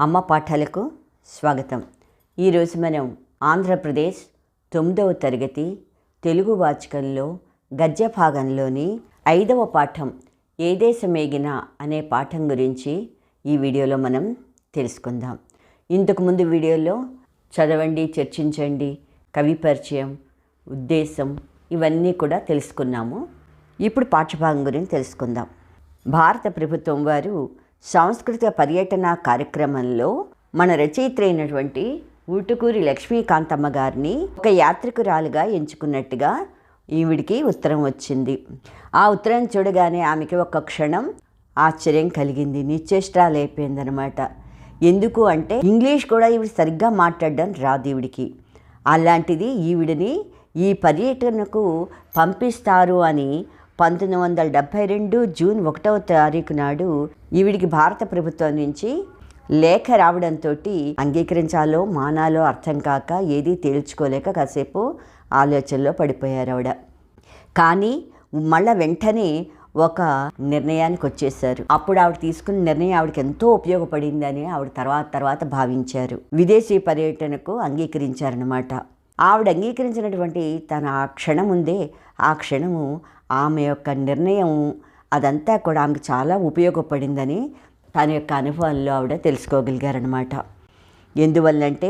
అమ్మ పాఠాలకు స్వాగతం. ఈరోజు మనం ఆంధ్రప్రదేశ్ 9వ తరగతి తెలుగు వాచకంలో గద్య భాగంలోని 5వ పాఠం ఏ దేశమేగినా అనే పాఠం గురించి ఈ వీడియోలో మనం తెలుసుకుందాం. ఇంతకుముందు వీడియోలో చదవండి, చర్చించండి, కవి పరిచయం, ఉద్దేశం ఇవన్నీ కూడా తెలుసుకున్నాము. ఇప్పుడు పాఠ్యభాగం గురించి తెలుసుకుందాం. భారత ప్రభుత్వం వారు సాంస్కృతిక పర్యటన కార్యక్రమంలో మన రచయిత్రి అయినటువంటి ఊటుకూరి లక్ష్మీకాంతమ్మ గారిని ఒక యాత్రికురాలుగా ఎంచుకున్నట్టుగా ఈవిడికి ఉత్తరం వచ్చింది. ఆ ఉత్తరం చూడగానే ఆమెకి ఒక క్షణం ఆశ్చర్యం కలిగింది, నిశ్చేష్టాలైపోయిందనమాట. ఎందుకు అంటే ఇంగ్లీష్ కూడా ఈవిడ సరిగ్గా మాట్లాడడం రాదు ఈవిడికి. అలాంటిది ఈవిడిని ఈ పర్యటనకు పంపిస్తారు అని 1972 జూన్ 1వ తారీఖు నాడు ఈవిడికి భారత ప్రభుత్వం నుంచి లేఖ రావడంతో అంగీకరించాలో మానాలో అర్థం కాక ఏదీ తేల్చుకోలేక కాసేపు ఆలోచనలో పడిపోయారు ఆవిడ. కానీ మళ్ళీ వెంటనే ఒక నిర్ణయానికి వచ్చేసారు. అప్పుడు ఆవిడ తీసుకున్న నిర్ణయం ఆవిడకి ఎంతో ఉపయోగపడిందని ఆవిడ తర్వాత భావించారు. విదేశీ పర్యటనకు అంగీకరించారనమాట. ఆవిడ అంగీకరించినటువంటి తన ఆ క్షణం ఉందే, ఆ క్షణము ఆమె యొక్క నిర్ణయం అదంతా కూడా ఆమెకు చాలా ఉపయోగపడిందని తన యొక్క అనుభవంలో ఆవిడ తెలుసుకోగలిగారనమాట. ఎందువల్లంటే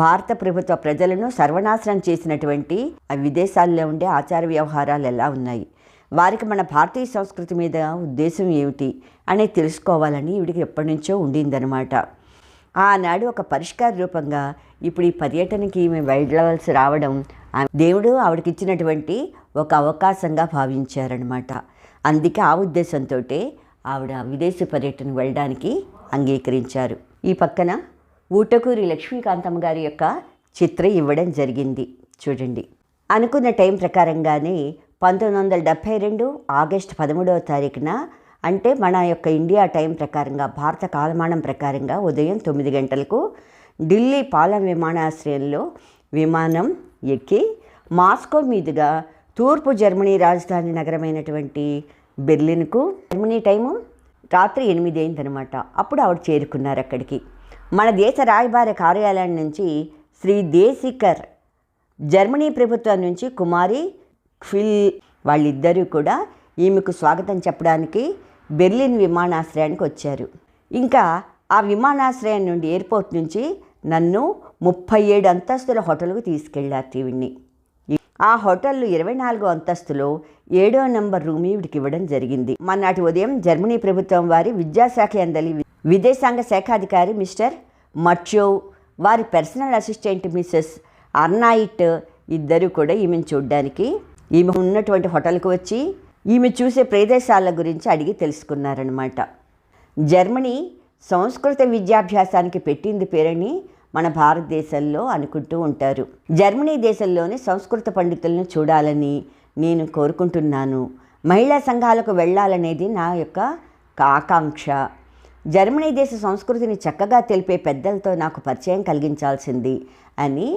భారత ప్రభుత్వ ప్రజలను సర్వనాశనం చేసినటువంటి ఆ విదేశాల్లో ఉండే ఆచార వ్యవహారాలు ఎలా ఉన్నాయి, వారికి మన భారతీయ సంస్కృతి మీద ఉద్దేశం ఏమిటి అనేది తెలుసుకోవాలని ఈవిడికి ఎప్పటి నుంచో ఉండిందనమాట. ఆనాడు ఒక పరిష్కార రూపంగా ఇప్పుడు ఈ పర్యటనకి ఈమె వెళ్ళవలసి రావడం దేవుడు ఆవిడకి ఇచ్చినటువంటి ఒక అవకాశంగా భావించారనమాట. అందుకే ఆ ఉద్దేశంతో ఆవిడ విదేశీ పర్యటనకు వెళ్ళడానికి అంగీకరించారు. ఈ పక్కన ఊటకూరి లక్ష్మీకాంతమ్మ గారి యొక్క చిత్రం ఇవ్వడం జరిగింది. చూడండి, అనుకున్న టైం ప్రకారంగానే 1972 ఆగస్టు 13వ తారీఖున, అంటే మన యొక్క ఇండియా టైం ప్రకారంగా, భారత కాలమానం ప్రకారంగా ఉదయం 9 గంటలకు ఢిల్లీ పాలెం విమానాశ్రయంలో విమానం ఎక్కి మాస్కో మీదుగా తూర్పు జర్మనీ రాజధాని నగరమైనటువంటి బెర్లిన్కు, జర్మనీ టైము రాత్రి 8 అయిందనమాట. అప్పుడు ఆవిడ చేరుకున్నారు అక్కడికి. మన దేశ రాయబార కార్యాలయం నుంచి శ్రీ దేశికర్, జర్మనీ ప్రభుత్వం నుంచి కుమారి క్విల్ వాళ్ళిద్దరూ కూడా ఈమెకు స్వాగతం చెప్పడానికి బెర్లిన్ విమానాశ్రయానికి వచ్చారు. ఇంకా ఆ విమానాశ్రయం నుండి, ఎయిర్పోర్ట్ నుంచి నన్ను 37 అంతస్తుల హోటల్కు తీసుకెళ్ళారు ఈవిడ్ని. ఆ హోటల్లో 24వ అంతస్తులో 7వ నెంబర్ రూమ్ ఈవిడికి ఇవ్వడం జరిగింది. మన్నాటి ఉదయం జర్మనీ ప్రభుత్వం వారి విద్యాశాఖ అందలి విదేశాంగ శాఖాధికారి మిస్టర్ మట్యోవ్, వారి పర్సనల్ అసిస్టెంట్ మిసెస్ అర్నాయిట్ ఇద్దరు కూడా ఈమెను చూడడానికి ఈమె ఉన్నటువంటి హోటల్కు వచ్చి ఈమె చూసే ప్రదేశాల గురించి అడిగి తెలుసుకున్నారనమాట. జర్మనీ సంస్కృత విద్యాభ్యాసానికి పెట్టింది పేరని మన భారతదేశంలో అనుకుంటూ ఉంటారు. జర్మనీ దేశంలోని సంస్కృత పండితులను చూడాలని నేను కోరుకుంటున్నాను. మహిళా సంఘాలకు వెళ్ళాలనేది నా యొక్క ఆకాంక్ష. జర్మనీ దేశ సంస్కృతిని చక్కగా తెలిపే పెద్దలతో నాకు పరిచయం కలిగించాల్సింది అని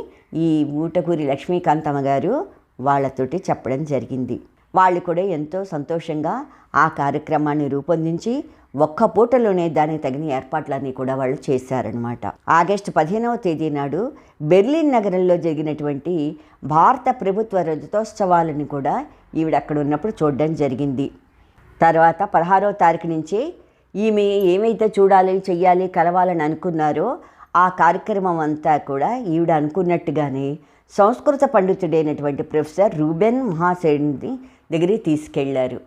ఈ ఊటకూరి లక్ష్మీకాంతమ్మ గారు వాళ్ళతోటి చెప్పడం జరిగింది. వాళ్ళు కూడా ఎంతో సంతోషంగా ఆ కార్యక్రమాన్ని రూపొందించి ఒక్క పూటలోనే దానికి తగిన ఏర్పాట్లన్నీ కూడా వాళ్ళు చేశారనమాట. ఆగస్టు 15వ తేదీ నాడు బెర్లిన్ నగరంలో జరిగినటువంటి భారత ప్రభుత్వ రజతోత్సవాలను కూడా ఈవిడ అక్కడ ఉన్నప్పుడు చూడడం జరిగింది. తర్వాత 16వ తారీఖు నుంచి ఈమె ఏమైతే చూడాలి, చెయ్యాలి, కలవాలని అనుకున్నారో ఆ కార్యక్రమం అంతా కూడా ఈవిడ అనుకున్నట్టుగానే సంస్కృత పండితుడైనటువంటి ప్రొఫెసర్ రూబెన్ మహాసేన్ని దగ్గరికి తీసుకెళ్లారు.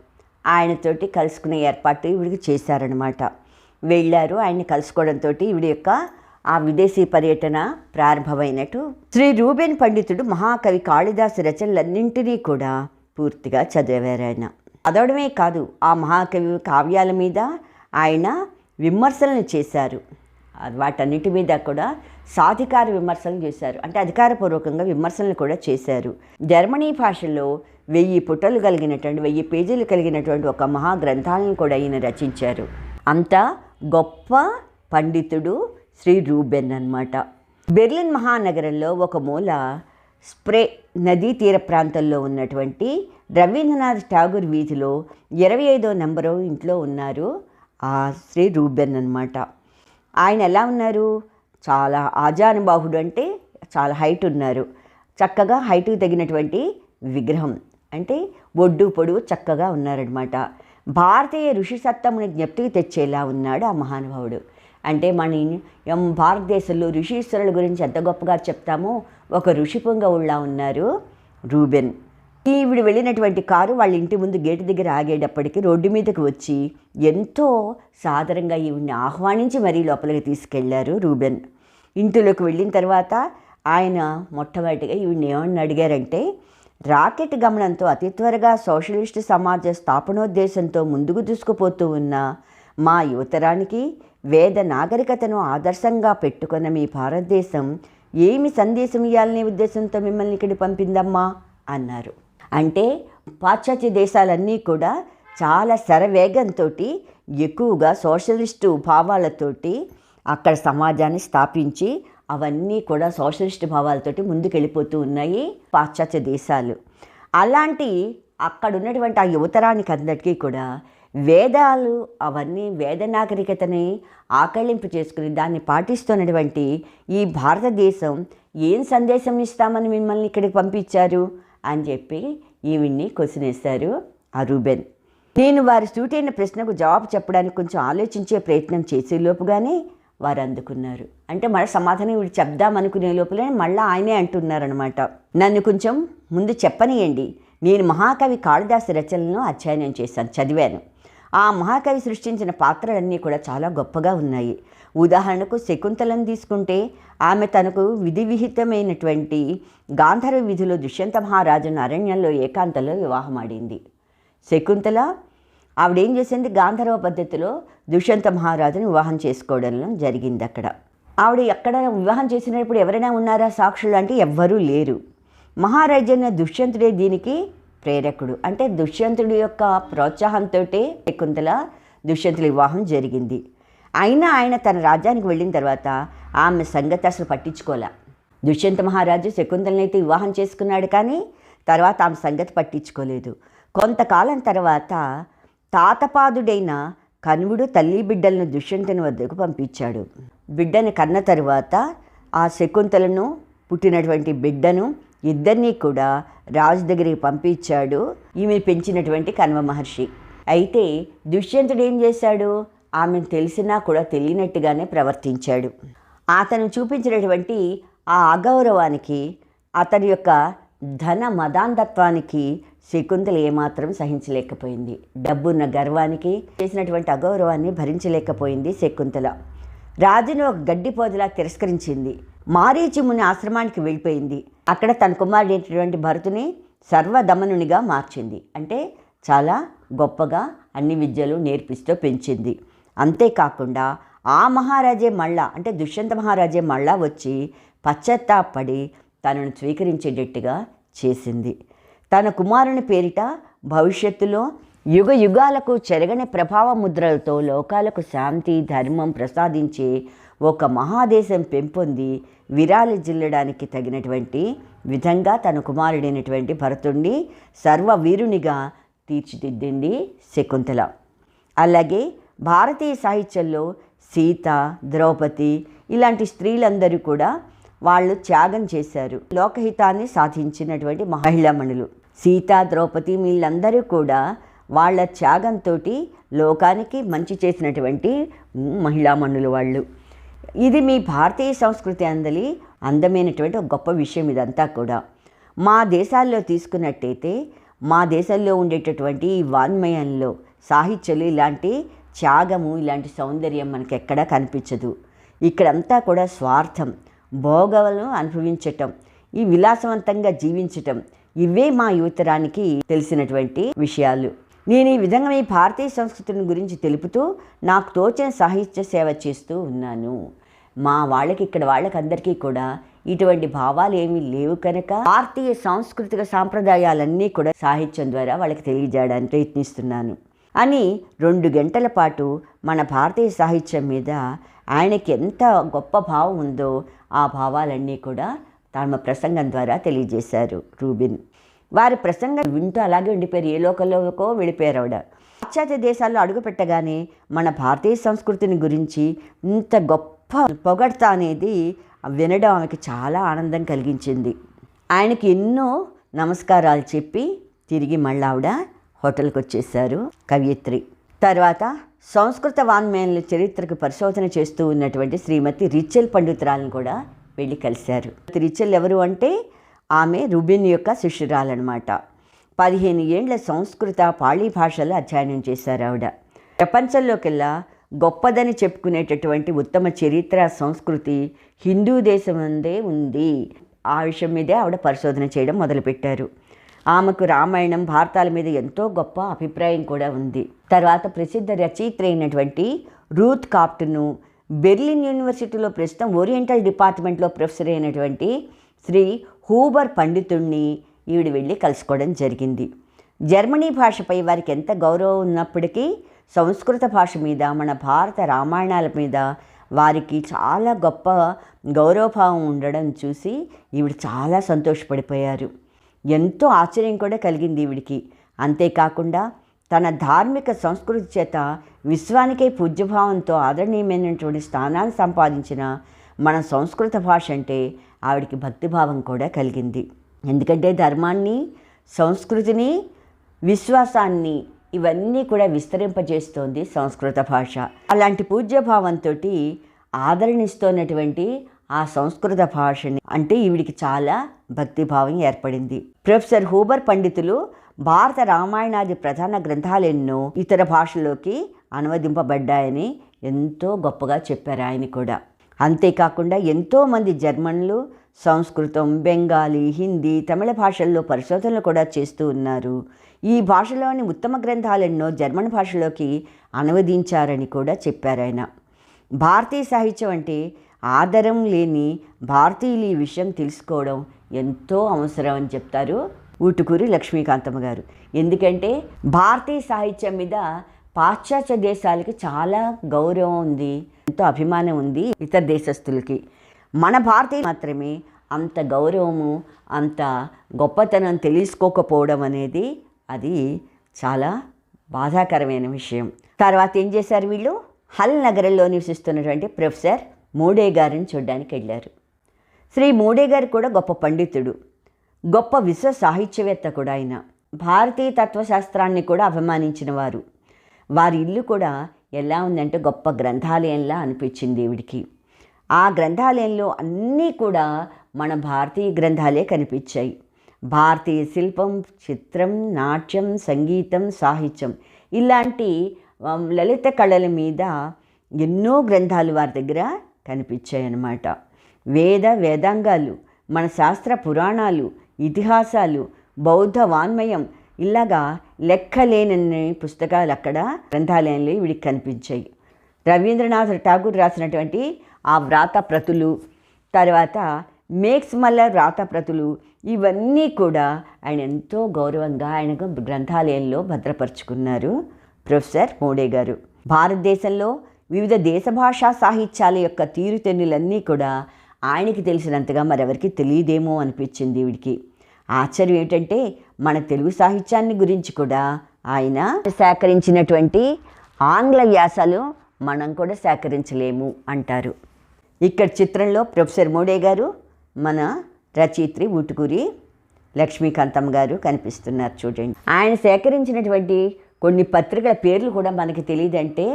ఆయనతోటి కలుసుకునే ఏర్పాటు ఈవిడికి చేశారనమాట. వెళ్ళారు. ఆయన్ని కలుసుకోవడంతో ఈవిడ యొక్క ఆ విదేశీ పర్యటన ప్రారంభమైనట్టు. శ్రీ రూబెన్ పండితుడు మహాకవి కాళిదాసు రచనలన్నింటినీ కూడా పూర్తిగా చదివారు. ఆయన చదవడమే కాదు, ఆ మహాకవి కావ్యాల మీద ఆయన విమర్శలను చేశారు. వాటన్నిటి మీద కూడా సాధికార విమర్శలు చేశారు, అంటే అధికారపూర్వకంగా విమర్శలను కూడా చేశారు. జర్మనీ భాషలో 1000 పుటలు కలిగినటువంటి 1000 పేజీలు కలిగినటువంటి ఒక మహాగ్రంథాలను కూడా ఈయన రచించారు. అంత గొప్ప పండితుడు శ్రీ రూబెన్ అన్నమాట. బెర్లిన్ మహానగరంలో ఒక మూల స్ప్రే నదీ తీర ప్రాంతంలో ఉన్నటువంటి రవీంద్రనాథ్ ఠాగూర్ వీధిలో 25వ నెంబరు ఇంట్లో ఉన్నారు ఆ శ్రీ రూబెన్ అన్నమాట. ఆయన ఎలా ఉన్నారు? చాలా ఆజానుబాహుడు, అంటే చాలా హైట్ ఉన్నారు. చక్కగా హైట్కి తగినటువంటి విగ్రహం, అంటే ఒడ్డు పొడుగు చక్కగా ఉన్నారనమాట. భారతీయ ఋషి సత్తముని జ్ఞప్తికి తెచ్చేలా ఉన్నాడు ఆ మహానుభావుడు. అంటే మన భారతదేశంలో ఋషీశ్వరుల గురించి ఎంత గొప్పగా చెప్తామో ఒక ఋషి పొంగవుళ్ళ ఉన్నారు రూబెన్. ఈవిడ వెళ్ళినటువంటి కారు వాళ్ళ ఇంటి ముందు గేటు దగ్గర ఆగేటప్పటికి రోడ్డు మీదకి వచ్చి ఎంతో సాదరంగా ఈవిడ్ని ఆహ్వానించి మరీ లోపలికి తీసుకెళ్లారు రూబెన్. ఇంటిలోకి వెళ్ళిన తర్వాత ఆయన మొట్టమొదటిగా ఈవిడ్ని ఏమని అడిగారంటే, రాకెట్ గమనంతో అతి త్వరగా సోషలిస్టు సమాజ స్థాపనోద్దేశంతో ముందుకు దూసుకుపోతూ ఉన్న మా యువతరానికి వేద నాగరికతను ఆదర్శంగా పెట్టుకున్న మీ భారతదేశం ఏమి సందేశం ఇవ్వాలనే ఉద్దేశంతో మిమ్మల్ని ఇక్కడికి పంపిందమ్మా అన్నారు. అంటే పాశ్చాత్య దేశాలన్నీ కూడా చాలా శరవేగంతో ఎక్కువగా సోషలిస్టు భావాలతోటి అక్కడ సమాజాన్ని స్థాపించి అవన్నీ కూడా సోషలిస్టు భావాలతోటి ముందుకెళ్ళిపోతూ ఉన్నాయి పాశ్చాత్య దేశాలు. అలాంటి అక్కడ ఉన్నటువంటి ఆ యువతరానికి అందరికీ కూడా వేదాలు అవన్నీ వేద నాగరికతని ఆకళింపు చేసుకుని దాన్ని పాటిస్తున్నటువంటి ఈ భారతదేశం ఏం సందేశం ఇస్తామని మిమ్మల్ని ఇక్కడికి పంపించారు అని చెప్పి ఈవిడ్ని క్వశ్చన్ వేశారు ఆ రూబెన్. నేను వారి సూటైన ప్రశ్నకు జవాబు చెప్పడానికి కొంచెం ఆలోచించే ప్రయత్నం చేసే లోపుగానే వారు అందుకున్నారు. అంటే మన సమాధానం ఇవి చెప్దామనుకునే లోపలే మళ్ళీ ఆయనే అంటున్నారనమాట, నన్ను కొంచెం ముందు చెప్పనియండి. నేను మహాకవి కాళిదాసు రచనలను అధ్యయనం చేశాను, చదివాను. ఆ మహాకవి సృష్టించిన పాత్రలన్నీ కూడా చాలా గొప్పగా ఉన్నాయి. ఉదాహరణకు శకుంతలను తీసుకుంటే ఆమె తనకు విధి విహితమైనటువంటి గాంధర్వ విధిలో దుష్యంత మహారాజును అరణ్యంలో ఏకాంతంలో వివాహమాడింది. శకుంతల ఆవిడేం చేసింది, గాంధర్వ పద్ధతిలో దుష్యంత మహారాజును వివాహం చేసుకోవడంలో జరిగింది. ఆవిడ ఎక్కడ వివాహం చేసినప్పుడు ఎవరైనా ఉన్నారా సాక్షులు అంటే ఎవ్వరూ లేరు. మహారాజైన దుష్యంతుడే దీనికి ప్రేరకుడు. అంటే దుష్యంతుడి యొక్క ప్రోత్సాహంతో శకుంతల దుష్యంతుడి వివాహం జరిగింది. అయినా ఆయన తన రాజ్యానికి వెళ్ళిన తర్వాత ఆమె సంగతి అసలు పట్టించుకోలే. దుష్యంత మహారాజు శకుంతలనైతే వివాహం చేసుకున్నాడు, కానీ తర్వాత ఆమె సంగతి పట్టించుకోలేదు. కొంతకాలం తర్వాత తాతపాదుడైన కణువుడు తల్లి బిడ్డలను దుష్యంతుని వద్దకు పంపించాడు. బిడ్డని కన్న తరువాత ఆ శకుంతలను పుట్టినటువంటి బిడ్డను ఇద్దరినీ కూడా రాజు దగ్గరికి పంపించాడు ఈమె పెంచినటువంటి కణ్వ మహర్షి. అయితే దుష్యంతుడు ఏం చేశాడు, ఆమెను తెలిసినా కూడా తెలియనట్టుగానే ప్రవర్తించాడు. అతను చూపించినటువంటి ఆ అగౌరవానికి, అతని యొక్క ధన మదాంధత్వానికి శకుంతల ఏమాత్రం సహించలేకపోయింది. డబ్బున్న గర్వానికి చేసినటువంటి అగౌరవాన్ని భరించలేకపోయింది శకుంతల. రాజును ఒక గడ్డిపోదలా తిరస్కరించింది. మారీచి ముని ఆశ్రమానికి వెళ్ళిపోయింది. అక్కడ తన కుమారుడైనటువంటి భరతుని సర్వదమనునిగా మార్చింది. అంటే చాలా గొప్పగా అన్ని విద్యలు నేర్పిస్తూ పెంచింది. అంతేకాకుండా ఆ మహారాజే మళ్ళా, అంటే దుష్యంత మహారాజే మళ్ళా వచ్చి పశ్చాత్తాపడి తనను స్వీకరించేటట్టుగా చేసింది. తన కుమారుని పేరిట భవిష్యత్తులో యుగ యుగాలకు చెరగని ప్రభావ ముద్రలతో లోకాలకు శాంతి ధర్మం ప్రసాదించే ఒక మహాదేశం పెంపొంది విరాళిజిల్లడానికి తగినటువంటి విధంగా తన కుమారుడైనటువంటి భరతుడిని సర్వవీరునిగా తీర్చిదిద్దింది శకుంతల. అలాగే భారతీయ సాహిత్యంలో సీత, ద్రౌపది ఇలాంటి స్త్రీలందరూ కూడా వాళ్ళు త్యాగం చేశారు. లోకహితాన్ని సాధించినటువంటి మహిళామణులు సీత, ద్రౌపది వీళ్ళందరూ కూడా వాళ్ళ త్యాగంతో లోకానికి మంచి చేసినటువంటి మహిళామణులు వాళ్ళు. ఇది మీ భారతీయ సంస్కృతి అందలి అందమైనటువంటి ఒక గొప్ప విషయం ఇదంతా కూడా. మా దేశాల్లో తీసుకున్నట్టయితే మా దేశంలో ఉండేటటువంటి ఈ వాన్మయంలో సాహిత్యాలు ఇలాంటి త్యాగము, ఇలాంటి సౌందర్యం మనకి ఎక్కడా కనిపించదు. ఇక్కడంతా కూడా స్వార్థం, భోగాలను అనుభవించటం, ఈ విలాసవంతంగా జీవించటం, ఇవే మా యువతరానికి తెలిసినటువంటి విషయాలు. నేను ఈ విధంగా మీ భారతీయ సంస్కృతిని గురించి తెలుపుతూ నాకు తోచిన సాహిత్య సేవ చేస్తూ ఉన్నాను. మా వాళ్ళకి, ఇక్కడ వాళ్ళకందరికీ కూడా ఇటువంటి భావాలు ఏమీ లేవు కనుక భారతీయ సాంస్కృతిక సాంప్రదాయాలన్నీ కూడా సాహిత్యం ద్వారా వాళ్ళకి తెలియజేయడానికి ప్రయత్నిస్తున్నాను అని 2 గంటల పాటు మన భారతీయ సాహిత్యం మీద ఆయనకి ఎంత గొప్ప భావం ఉందో ఆ భావాలన్నీ కూడా తమ ప్రసంగం ద్వారా తెలియజేశారు రూబెన్. వారి ప్రసంగం వింటూ అలాగే ఉండిపోయారు. ఏ లోకంలోకో వెళ్ళిపోయారు ఆవిడ. పాశ్చాత్య దేశాల్లో అడుగుపెట్టగానే మన భారతీయ సంస్కృతిని గురించి ఇంత గొప్ప పొగడ్త అనేది వినడం ఆమెకి చాలా ఆనందం కలిగించింది. ఆయనకి ఎన్నో నమస్కారాలు చెప్పి తిరిగి మళ్ళీ ఆవిడ హోటల్కి వచ్చేసారు కవయిత్రి. తర్వాత సంస్కృత వాంగ్మయాల చరిత్రకు పరిశోధన చేస్తూ ఉన్నటువంటి శ్రీమతి రిచెల్ పండితురాలను కూడా వెళ్ళి కలిశారు. రిచెల్ ఎవరు అంటే ఆమె రుబిన్ యొక్క శిష్యురాలన్నమాట. 15 ఏండ్ల సంస్కృత పాళీ భాషలు అధ్యయనం చేశారు ఆవిడ. ప్రపంచంలోకెల్లా గొప్పదని చెప్పుకునేటటువంటి ఉత్తమ చరిత్ర సంస్కృతి హిందూ దేశం అందే ఉంది. ఆ విషయం మీదే ఆవిడ పరిశోధన చేయడం మొదలుపెట్టారు. ఆమెకు రామాయణం భారతాల మీద ఎంతో గొప్ప అభిప్రాయం కూడా ఉంది. తర్వాత ప్రసిద్ధ రచయిత్రి అయినటువంటి రూత్ కాప్ట్ను బెర్లిన్ యూనివర్సిటీలో ప్రస్తుతం ఓరియంటల్ డిపార్ట్మెంట్లో ప్రొఫెసర్ అయినటువంటి శ్రీ హూబర్ పండితుణ్ణి ఈవిడ వెళ్ళి కలుసుకోవడం జరిగింది. జర్మనీ భాషపై వారికి ఎంత గౌరవం ఉన్నప్పటికీ సంస్కృత భాష మీద, మన భారత రామాయణాల మీద వారికి చాలా గొప్ప గౌరవభావం ఉండడం చూసి ఈవిడ చాలా సంతోషపడిపోయారు. ఎంతో ఆశ్చర్యం కూడా కలిగింది ఈవిడికి. అంతేకాకుండా తన ధార్మిక సంస్కృతి చేత విశ్వానికే పూజ్యభావంతో ఆదరణీయమైనటువంటి స్థానాన్ని సంపాదించిన మన సంస్కృత భాష అంటే ఆవిడికి భక్తిభావం కూడా కలిగింది. ఎందుకంటే ధర్మాన్ని, సంస్కృతిని, విశ్వాసాన్ని ఇవన్నీ కూడా విస్తరింపజేస్తోంది సంస్కృత భాష. అలాంటి పూజ్యభావంతో ఆదరణిస్తున్నటువంటి ఆ సంస్కృత భాషని అంటే ఈవిడికి చాలా భక్తిభావం ఏర్పడింది. ప్రొఫెసర్ హూబర్ పండితులు భారత రామాయణాది ప్రధాన గ్రంథాలెన్నో ఇతర భాషల్లోకి అనువదింపబడ్డాయని ఎంతో గొప్పగా చెప్పారు ఆయన కూడా. అంతేకాకుండా ఎంతోమంది జర్మన్లు సంస్కృతం, బెంగాలీ, హిందీ, తమిళ భాషల్లో పరిశోధనలు కూడా చేస్తూ ఉన్నారు. ఈ భాషలోని ఉత్తమ గ్రంథాలెన్నో జర్మన్ భాషలోకి అనువదించారని కూడా చెప్పారు ఆయన. భారతీయ సాహిత్యం అంటే ఆదరం లేని భారతీయులు ఈ విషయం తెలుసుకోవడం ఎంతో అవసరం అని చెప్తారు ఊటుకూరి లక్ష్మీకాంతమ్మ గారు. ఎందుకంటే భారతీయ సాహిత్యం మీద పాశ్చాత్య దేశాలకి చాలా గౌరవం ఉంది, ఎంతో అభిమానం ఉంది ఇతర దేశస్తులకి. మన భారతీయులు మాత్రమే అంత గౌరవము, అంత గొప్పతనం తెలుసుకోకపోవడం అనేది అది చాలా బాధాకరమైన విషయం. తర్వాత ఏం చేశారు వీళ్ళు? హల్ నగరంలో నివసిస్తున్నటువంటి ప్రొఫెసర్ మోడే గారిని చూడడానికి వెళ్ళారు. శ్రీ మోడే గారు కూడా గొప్ప పండితుడు, గొప్ప విశ్వ సాహిత్యవేత్త కూడా. ఆయన భారతీయ తత్వశాస్త్రాన్ని కూడా అభిమానించిన వారు. వారి ఇల్లు కూడా ఎలా ఉందంటే గొప్ప గ్రంథాలయంలా అనిపించింది ఈవిడికి. ఆ గ్రంథాలయంలో అన్నీ కూడా మన భారతీయ గ్రంథాలే కనిపించాయి. భారతీయ శిల్పం, చిత్రం, నాట్యం, సంగీతం, సాహిత్యం ఇలాంటి లలిత కళల మీద ఎన్నో గ్రంథాలు వారి దగ్గర కనిపించాయి అన్నమాట. వేదాంగాలు, మన శాస్త్ర పురాణాలు, ఇతిహాసాలు, బౌద్ధ వాన్మయం ఇలాగా లెక్కలేనన్ని పుస్తకాలు అక్కడ గ్రంథాలయంలో వీడికి కనిపించాయి. రవీంద్రనాథ్ ఠాగూర్ రాసినటువంటి ఆ వ్రాతప్రతులు, తర్వాత మేక్స్ మల్లర్ వ్రాతప్రతులు ఇవన్నీ కూడా ఆయన ఎంతో గౌరవంగా ఆయన గ్రంథాలయంలో భద్రపరుచుకున్నారు ప్రొఫెసర్ మోడే గారు. భారతదేశంలో వివిధ దేశ భాషా సాహిత్యాల యొక్క తీరుతెన్నులన్నీ కూడా ఆయనకి తెలిసినంతగా మరెవరికి తెలియదేమో అనిపించింది వీడికి. ఆశ్చర్యం ఏంటంటే మన తెలుగు సాహిత్యాన్ని గురించి కూడా ఆయన సేకరించినటువంటి ఆంగ్ల వ్యాసాలు మనం కూడా సేకరించలేము అంటారు. ఇక్కడ చిత్రంలో ప్రొఫెసర్ మోడే గారు, మన రచయిత్రి ఊటుకూరి లక్ష్మీకాంతమ్మ గారు కనిపిస్తున్నారు చూడండి. ఆయన సేకరించినటువంటి కొన్ని పత్రికల పేర్లు కూడా మనకి తెలియదంటే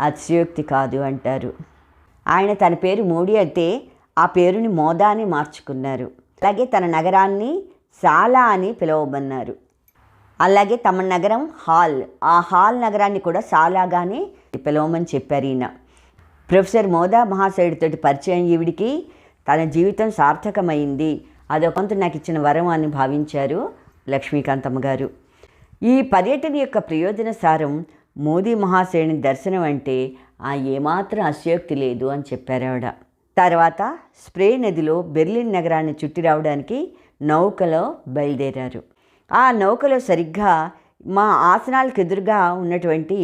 అతిశయోక్తి కాదు అంటారు. ఆయన తన పేరు మోడీ అయితే ఆ పేరుని మోదా అని మార్చుకున్నారు. అలాగే తన నగరాన్ని సాలా అని పిలవమన్నారు. అలాగే తమ నగరం హాల్, ఆ హాల్ నగరాన్ని కూడా సాలాగానే పిలవమని చెప్పారు ఈయన. ప్రొఫెసర్ మోదా మహాశయుడితోటి పరిచయం ఈవిడికి తన జీవితం సార్థకమైంది, అదొకంత నాకు ఇచ్చిన వరం అని భావించారు లక్ష్మీకాంతమ్మ గారు. ఈ పర్యటన యొక్క ప్రయోజన సారం మోదీ మహాశయుని దర్శనం అంటే ఏమాత్రం అతిశయోక్తి లేదు అని చెప్పారు ఆవిడ. తర్వాత స్ప్రే నదిలో బెర్లిన్ నగరాన్ని చుట్టి రావడానికి నౌకలో బయలుదేరారు. ఆ నౌకలో సరిగ్గా మా ఆసనాలకు ఎదురుగా ఉన్నటువంటి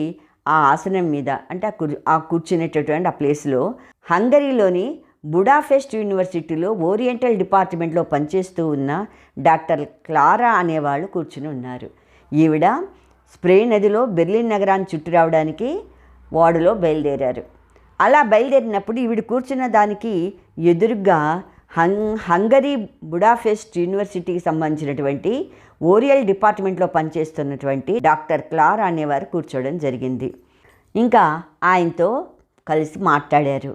ఆ ఆసనం మీద అంటే ఆ కూర్చునేటటువంటి ఆ ప్లేస్లో హంగరీలోని బుడాపెస్ట్ యూనివర్సిటీలో ఓరియంటల్ డిపార్ట్మెంట్లో పనిచేస్తూ ఉన్న డాక్టర్ క్లారా అనేవాళ్ళు కూర్చుని ఉన్నారు. ఈవిడ స్ప్రే నదిలో బెర్లిన్ నగరాన్ని చుట్టి రావడానికి ఓడలో బయలుదేరారు. అలా బయలుదేరినప్పుడు ఈవిడ కూర్చున్న దానికి ఎదురుగా హంగరీ బుడాపెస్ట్ యూనివర్సిటీకి సంబంధించినటువంటి ఓరియల్ డిపార్ట్మెంట్లో పనిచేస్తున్నటువంటి డాక్టర్ క్లారా అనేవారు కూర్చోవడం జరిగింది. ఇంకా ఆయనతో కలిసి మాట్లాడారు.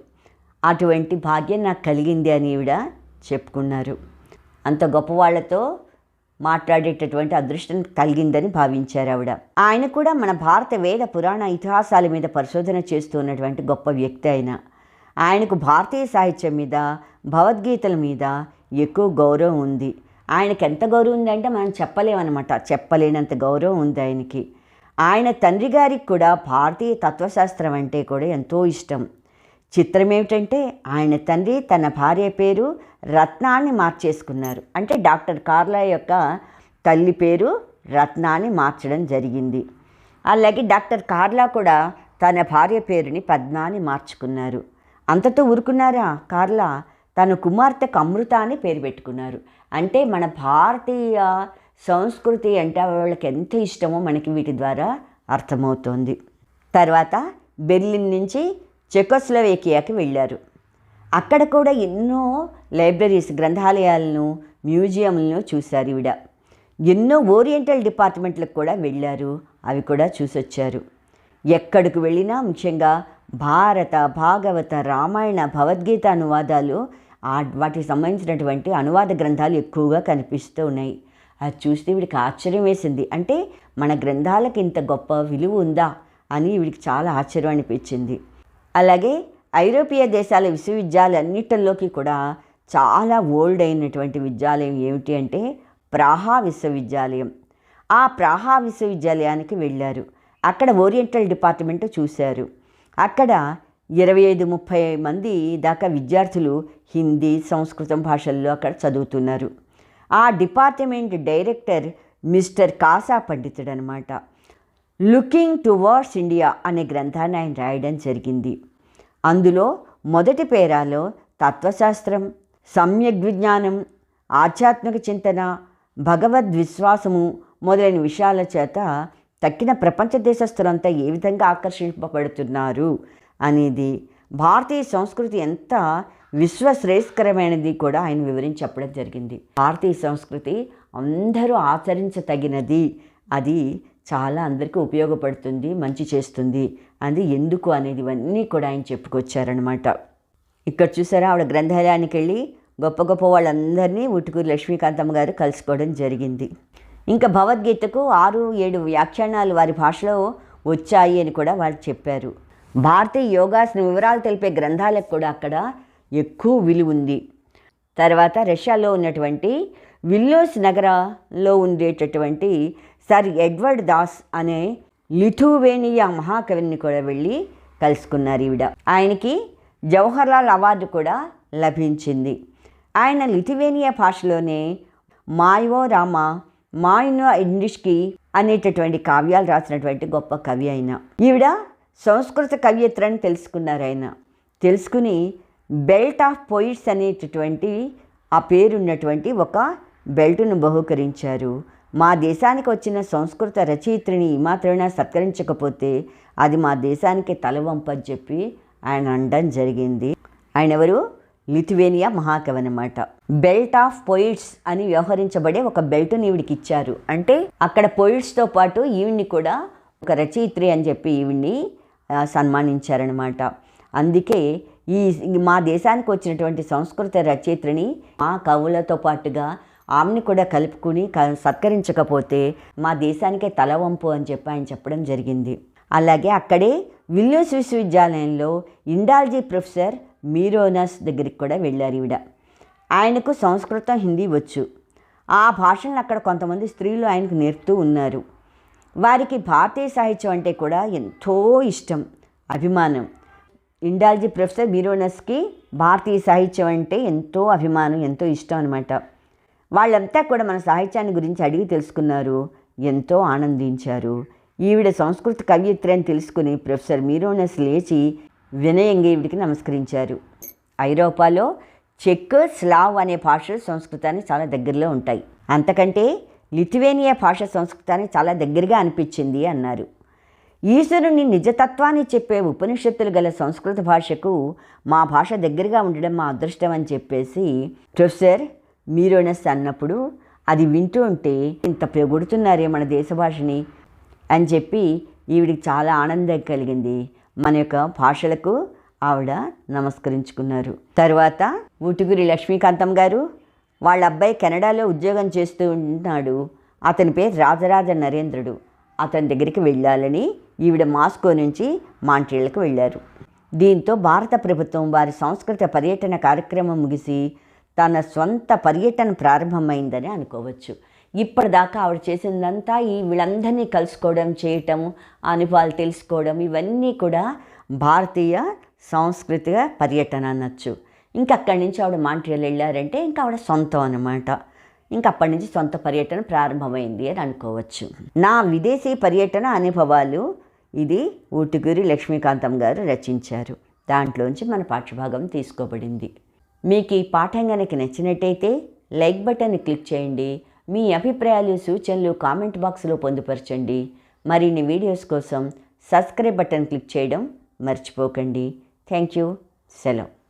అటువంటి భాగ్యం నాకు కలిగింది అని ఈవిడ చెప్పుకున్నారు. అంత గొప్పవాళ్లతో మాట్లాడేటటువంటి అదృష్టం కలిగిందని భావించారు ఆవిడ. ఆయన కూడా మన భారత వేద పురాణ ఇతిహాసాల మీద పరిశోధన చేస్తూ ఉన్నటువంటి గొప్ప వ్యక్తి ఆయనకు భారతీయ సాహిత్యం మీద, భగవద్గీతల మీద ఎక్కువ గౌరవం ఉంది. ఆయనకి ఎంత గౌరవం ఉందంటే మనం చెప్పలేమన్నమాట, చెప్పలేనంత గౌరవం ఉంది ఆయనకి. ఆయన తండ్రి గారికి కూడా భారతీయ తత్వశాస్త్రం అంటే కూడా ఎంతో ఇష్టం. చిత్రం ఏమిటంటే ఆయన తండ్రి తన భార్య పేరు రత్నాన్ని మార్చేసుకున్నారు. అంటే డాక్టర్ కార్లా యొక్క తల్లి పేరు రత్నాన్ని మార్చడం జరిగింది. అలాగే డాక్టర్ కార్లా కూడా తన భార్య పేరుని పద్మాని మార్చుకున్నారు. అంతతో ఊరుకున్నారా కార్లా? తన కుమార్తెకు అమృత అని పేరు పెట్టుకున్నారు. అంటే మన భారతీయ సంస్కృతి అంటే వాళ్ళకి ఎంత ఇష్టమో మనకి వీటి ద్వారా అర్థమవుతోంది. తర్వాత బెర్లిన్ నుంచి చెకోస్లోవేకియాకి వెళ్ళారు. అక్కడ కూడా ఎన్నో లైబ్రరీస్, గ్రంథాలయాలను, మ్యూజియంలను చూశారు ఈవిడ. ఎన్నో ఓరియంటల్ డిపార్ట్మెంట్లకు కూడా వెళ్ళారు, అవి కూడా చూసొచ్చారు. ఎక్కడికి వెళ్ళినా ముఖ్యంగా భారత, భాగవత, రామాయణ, భగవద్గీత అనువాదాలు, వాటికి సంబంధించినటువంటి అనువాద గ్రంథాలు ఎక్కువగా కనిపిస్తూ ఉన్నాయి. అది చూస్తే వీడికి ఆశ్చర్యం వేసింది. అంటే మన గ్రంథాలకు ఇంత గొప్ప విలువ ఉందా అని వీడికి చాలా ఆశ్చర్యం అనిపించింది. అలాగే ఐరోపియ దేశాల విశ్వవిద్యాలయాలన్నిటిలోకి కూడా చాలా ఓల్డ్ అయినటువంటి విద్యాలయం ఏమిటి అంటే ప్రాహా విశ్వవిద్యాలయం. ఆ ప్రాహా విశ్వవిద్యాలయానికి వెళ్ళారు. అక్కడ ఓరియంటల్ డిపార్ట్మెంట్ చూశారు. అక్కడ 25-30 మంది దాకా విద్యార్థులు హిందీ, సంస్కృతం భాషల్లో అక్కడ చదువుతున్నారు. ఆ డిపార్ట్మెంట్ డైరెక్టర్ మిస్టర్ కాసా పండితుడు అనమాట. లుకింగ్ టువర్డ్స్ ఇండియా అనే గ్రంథాన్ని ఆయన రాయడం జరిగింది. అందులో మొదటి పేరాలో తత్వశాస్త్రం, సమ్యక్ విజ్ఞానం, ఆధ్యాత్మిక చింతన, భగవద్విశ్వాసము మొదలైన విషయాల చేత తక్కిన ప్రపంచ దేశస్తులంతా ఏ విధంగా ఆకర్షింపబడుతున్నారు అనేది, భారతీయ సంస్కృతి ఎంత విశ్వశ్రేయస్కరమైనది కూడా ఆయన వివరించి చెప్పడం జరిగింది. భారతీయ సంస్కృతి అందరూ ఆచరించదగినది, అది చాలా అందరికీ ఉపయోగపడుతుంది, మంచి చేస్తుంది, అది ఎందుకు అనేది ఇవన్నీ కూడా ఆయన చెప్పుకొచ్చారనమాట. ఇక్కడ చూసారా, ఆవిడ గ్రంథాలయానికి వెళ్ళి గొప్ప గొప్ప వాళ్ళందరినీ ఉటుకూరు లక్ష్మీకాంతమ్మ గారు కలుసుకోవడం జరిగింది. ఇంకా భగవద్గీతకు 6-7 వ్యాఖ్యానాలు వారి భాషలో వచ్చాయి అని కూడా వాళ్ళు చెప్పారు. భారతీయ యోగాసన వివరాలు తెలిపే గ్రంథాలకు కూడా అక్కడ ఎక్కువ విలువ ఉంది. తర్వాత రష్యాలో ఉన్నటువంటి విల్నూస్ నగరంలో ఉండేటటువంటి సర్ ఎడ్వర్డ్ దాస్ అనే లిథువేనియా మహాకవిని కూడా వెళ్ళి కలుసుకున్నారు ఈవిడ. ఆయనకి జవహర్లాల్ అవార్డు కూడా లభించింది. ఆయన లిథువేనియా భాషలోనే మాయో రామ మాయినో ఇండిష్కి అనేటటువంటి కావ్యాలు రాసినటువంటి గొప్ప కవి ఆయన. ఈవిడ సంస్కృత కవయిత్రని తెలుసుకున్నారు ఆయన. తెలుసుకుని బెల్ట్ ఆఫ్ పోయిట్స్ అనేటటువంటి ఆ పేరున్నటువంటి ఒక బెల్ట్ను బహూకరించారు. మా దేశానికి వచ్చిన సంస్కృత రచయిత్రిని ఈ మాత్రమే సత్కరించకపోతే అది మా దేశానికి తలవంపని చెప్పి ఆయన అనడం జరిగింది. ఆయన ఎవరు? లిథువేనియా మహాకవి అన్నమాట. బెల్ట్ ఆఫ్ పోయిట్స్ అని వ్యవహరించబడే ఒక బెల్ట్ని ఈవిడికి ఇచ్చారు. అంటే అక్కడ పోయిట్స్తో పాటు ఈవిడ్ని కూడా ఒక రచయిత్రి అని చెప్పి ఈవిడ్ని సన్మానించారనమాట. అందుకే మా దేశానికి వచ్చినటువంటి సంస్కృత రచయిత్రిని మా కవులతో పాటుగా ఆమెని కూడా కలుపుకుని సత్కరించకపోతే మా దేశానికే తలవంపు అని చెప్పి ఆయన చెప్పడం జరిగింది. అలాగే అక్కడే విల్నూస్ విశ్వవిద్యాలయంలో ఇండాలజీ ప్రొఫెసర్ మీరోనస్ దగ్గరికి కూడా వెళ్ళారు ఈవిడ. ఆయనకు సంస్కృతం, హిందీ వచ్చు. ఆ భాషలను అక్కడ కొంతమంది స్త్రీలు ఆయనకు నేర్పుతూ ఉన్నారు. వారికి భారతీయ సాహిత్యం అంటే కూడా ఎంతో ఇష్టం, అభిమానం. ఇండాలజీ ప్రొఫెసర్ మీరోనస్కి భారతీయ సాహిత్యం అంటే ఎంతో అభిమానం, ఎంతో ఇష్టం అనమాట. వాళ్ళంతా కూడా మన సాహిత్యాన్ని గురించి అడిగి తెలుసుకున్నారు, ఎంతో ఆనందించారు. ఈవిడ సంస్కృత కవయిత్రి అని తెలుసుకుని ప్రొఫెసర్ మీరోనస్ లేచి వినయంగా ఈవిడికి నమస్కరించారు. ఐరోపాలో చెక్, స్లావ్ అనే భాషలు సంస్కృతానికి చాలా దగ్గరలో ఉంటాయి. అంతకంటే లిథువేనియా భాష సంస్కృతానికి చాలా దగ్గరగా అనిపించింది అన్నారు. ఈశ్వరుని నిజతత్వాన్ని చెప్పే ఉపనిషత్తులు గల సంస్కృత భాషకు మా భాష దగ్గరగా ఉండడం మా అదృష్టం అని చెప్పేసి ప్రొఫెసర్ మీరోనస్ అన్నప్పుడు అది వింటూ ఉంటే ఇంత పొగుడుతున్నారే మన దేశ భాషని అని చెప్పి ఈవిడికి చాలా ఆనందం కలిగింది. మన యొక్క భాషలకు ఆవిడ నమస్కరించుకున్నారు. తర్వాత ఊటుగురి లక్ష్మీకాంతం గారు వాళ్ళ అబ్బాయి కెనడాలో ఉద్యోగం చేస్తూ ఉన్నాడు. అతని పేరు రాజరాజ నరేంద్రుడు. అతని దగ్గరికి వెళ్ళాలని ఈవిడ మాస్కో నుంచి మాంట్రియల్కి వెళ్ళారు. దీంతో భారత ప్రభుత్వం వారి సంస్కృత పర్యటన కార్యక్రమం ముగిసి తన స్వంత పర్యటన ప్రారంభమైందని అనుకోవచ్చు. ఇప్పటిదాకా ఆవిడ చేసిందంతా వీళ్ళందరినీ కలుసుకోవడం, చేయటం, అనుభవాలు తెలుసుకోవడం, ఇవన్నీ కూడా భారతీయ సాంస్కృతిక పర్యటన అనొచ్చు. ఇంకా అక్కడి నుంచి ఆవిడ మాంట్రియల్ వెళ్ళారంటే ఇంకా ఆవిడ సొంతం అన్నమాట. ఇంకా అప్పటి నుంచి సొంత పర్యటన ప్రారంభమైంది అని అనుకోవచ్చు. నా విదేశీ పర్యటన అనుభవాలు ఇది ఊటుగురి లక్ష్మీకాంతం గారు రచించారు. దాంట్లోంచి మన పాఠ్యభాగం తీసుకోబడింది. మీకు ఈ పాఠం కనుక నచ్చినట్టయితే లైక్ బటన్ని క్లిక్ చేయండి. మీ అభిప్రాయాలు, సూచనలు కామెంట్ బాక్స్లో పొందుపరచండి. మరిన్ని వీడియోస్ కోసం సబ్స్క్రైబ్ బటన్ క్లిక్ చేయడం మర్చిపోకండి. Thank you. సెలవు.